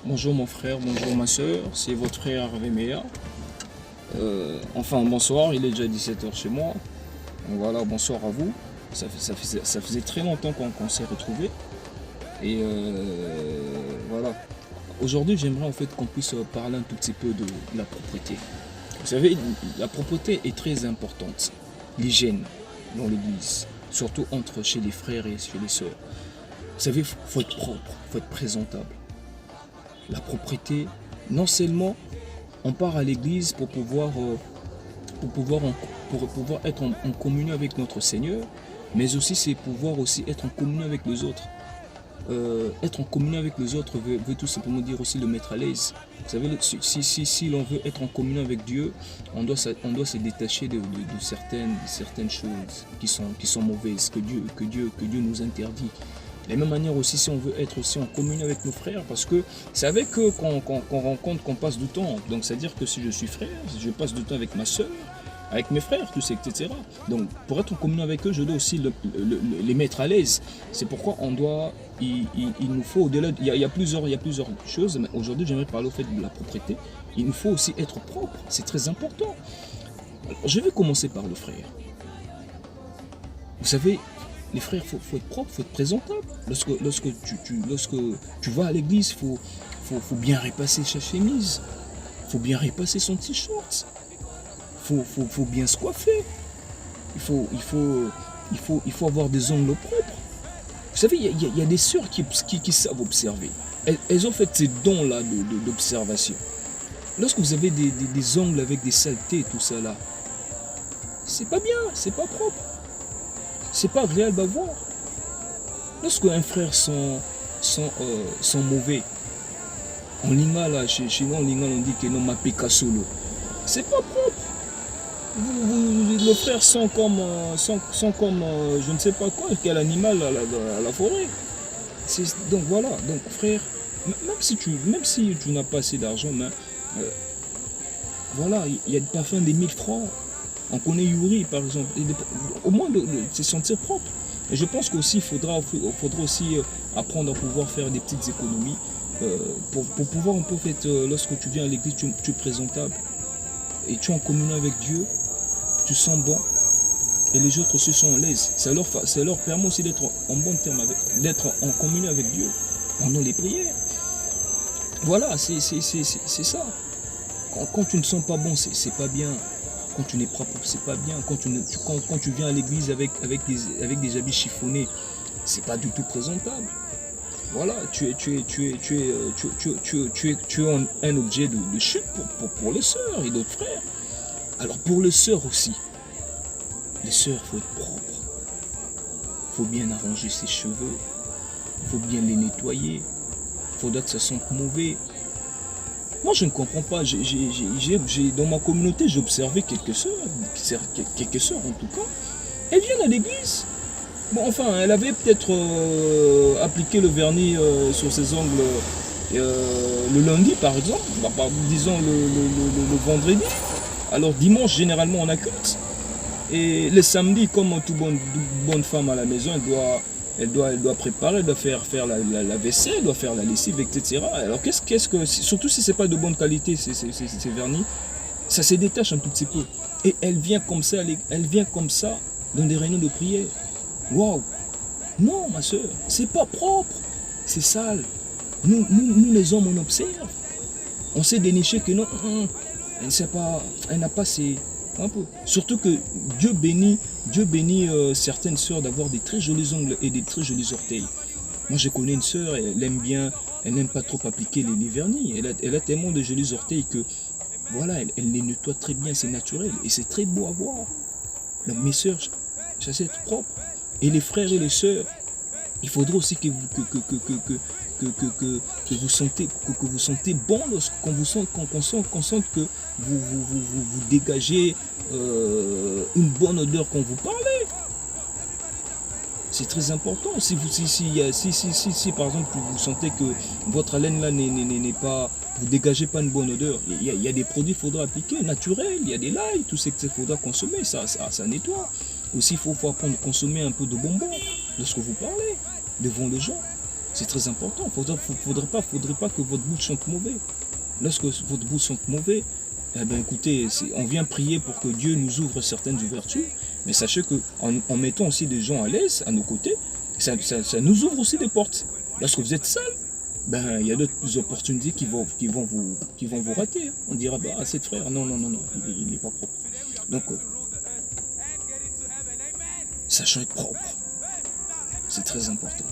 Bonjour mon frère, bonjour ma soeur, c'est votre frère Hervé Méa. Enfin bonsoir, il est déjà 17 h chez moi. Donc voilà, bonsoir à vous. Ça faisait très longtemps qu'on s'est retrouvés. Et voilà. Aujourd'hui j'aimerais en fait qu'on puisse parler un tout petit peu de la propreté. Vous savez, la propreté est très importante. L'hygiène dans l'église, surtout entre chez les frères et chez les sœurs. Vous savez, il faut être propre, il faut être présentable. La propreté, non seulement on part à l'église pour pouvoir être en communion avec notre Seigneur, mais aussi c'est pouvoir aussi être en communion avec les autres. Être en communion avec les autres veut tout simplement dire aussi le mettre à l'aise. Vous savez, si l'on veut être en communion avec Dieu, on doit se détacher de certaines choses qui sont mauvaises, que Dieu nous interdit. De la même manière aussi, si on veut être aussi en communion avec nos frères, parce que c'est avec eux qu'on rencontre, qu'on passe du temps. Donc c'est-à-dire que si je suis frère, je passe du temps avec ma soeur, avec mes frères, tout ça, etc. Donc pour être en communion avec eux, je dois aussi les mettre à l'aise. C'est pourquoi il nous faut, au-delà, il y a plusieurs choses, mais aujourd'hui j'aimerais parler au fait de la propreté. Il nous faut aussi être propre, c'est très important. Alors, je vais commencer par le frère. Vous savez, les frères, faut être propre, faut être présentable. Lorsque tu vas à l'église, faut bien repasser sa chemise, faut bien repasser son t-shirt, faut bien se coiffer. Il faut avoir des ongles propres. Vous savez, il y a des sœurs qui savent observer. Elles ont fait ces dons-là d'observation. Lorsque vous avez des ongles avec des saletés et tout ça là, c'est pas bien, c'est pas propre. C'est pas agréable à voir. Lorsque un frère sont mauvais, en lingala là, chez nous en lingala on dit que non ma solo. C'est pas propre. Le frère sont comme je ne sais pas quoi, quel animal à la forêt. Donc voilà, donc frère, même si tu n'as pas assez d'argent, mais voilà, il y a des parfums des 1000 francs. On connaît Yuri par exemple, au moins de se sentir propre. Et je pense qu'aussi il faudra aussi apprendre à pouvoir faire des petites économies pour pouvoir un peu fait, lorsque tu viens à l'église, tu es présentable et tu es en communion avec Dieu, tu sens bon et les autres se sont à l'aise. Ça leur permet aussi d'être en bon terme, d'être en communion avec Dieu pendant les prières. Voilà, c'est ça. Quand tu ne sens pas bon, c'est pas bien. Quand tu n'es pas propre, c'est pas bien. Quand tu viens à l'église avec des habits chiffonnés, c'est pas du tout présentable. Voilà, tu es un objet de chute pour les sœurs et d'autres frères. Alors pour les sœurs aussi, les sœurs, il faut être propre. Il faut bien arranger ses cheveux. Il faut bien les nettoyer. Il faudra que ça sente mauvais. Moi, je ne comprends pas. Dans ma communauté, j'ai observé quelques sœurs en tout cas. Elles viennent à l'église. Bon, enfin, elle avait peut-être appliqué le vernis sur ses ongles le lundi, par exemple. Disons le vendredi. Alors, dimanche, généralement, on a culte. Et le samedi, comme toute bonne femme à la maison, elle doit préparer, elle doit faire la vaisselle, elle doit faire la lessive, etc. Alors surtout si c'est pas de bonne qualité ces vernis, ça se détache un tout petit peu. Et elle vient comme ça dans des réunions de prière. Waouh! Non, ma soeur, c'est pas propre, c'est sale. Nous les hommes, on observe. On sait dénicher que non, elle n'a pas ces... Un peu. Surtout que Dieu bénit certaines sœurs d'avoir des très jolis ongles et des très jolis orteils. Moi je connais une sœur, elle n'aime pas trop appliquer les vernis. Elle a tellement de jolis orteils que voilà, elle les nettoie très bien, c'est naturel et c'est très beau à voir. Donc mes sœurs, ça c'est être propre. Et les frères et les sœurs, il faudra aussi que vous sentez bon qu'on sente que vous dégagez une bonne odeur quand vous parlez. C'est très important. Si par exemple vous sentez que votre haleine là n'est pas, vous dégagez pas une bonne odeur, il y a des produits qu'il faudra appliquer, naturels, il y a des lails, tout ce qu'il faudra consommer, ça nettoie. Aussi il faut apprendre à consommer un peu de bonbons lorsque vous parlez devant les gens. C'est très important. Faudrait pas que votre bouche sente mauvais. Lorsque votre bouche sente mauvais, eh ben écoutez, on vient prier pour que Dieu nous ouvre certaines ouvertures, mais sachez que en mettant aussi des gens à l'aise, à nos côtés, ça nous ouvre aussi des portes. Lorsque vous êtes sale, ben il y a d'autres opportunités qui vont vous rater. On dira bah cet frère, non, il n'est pas propre. Donc sachant être propre, c'est très important.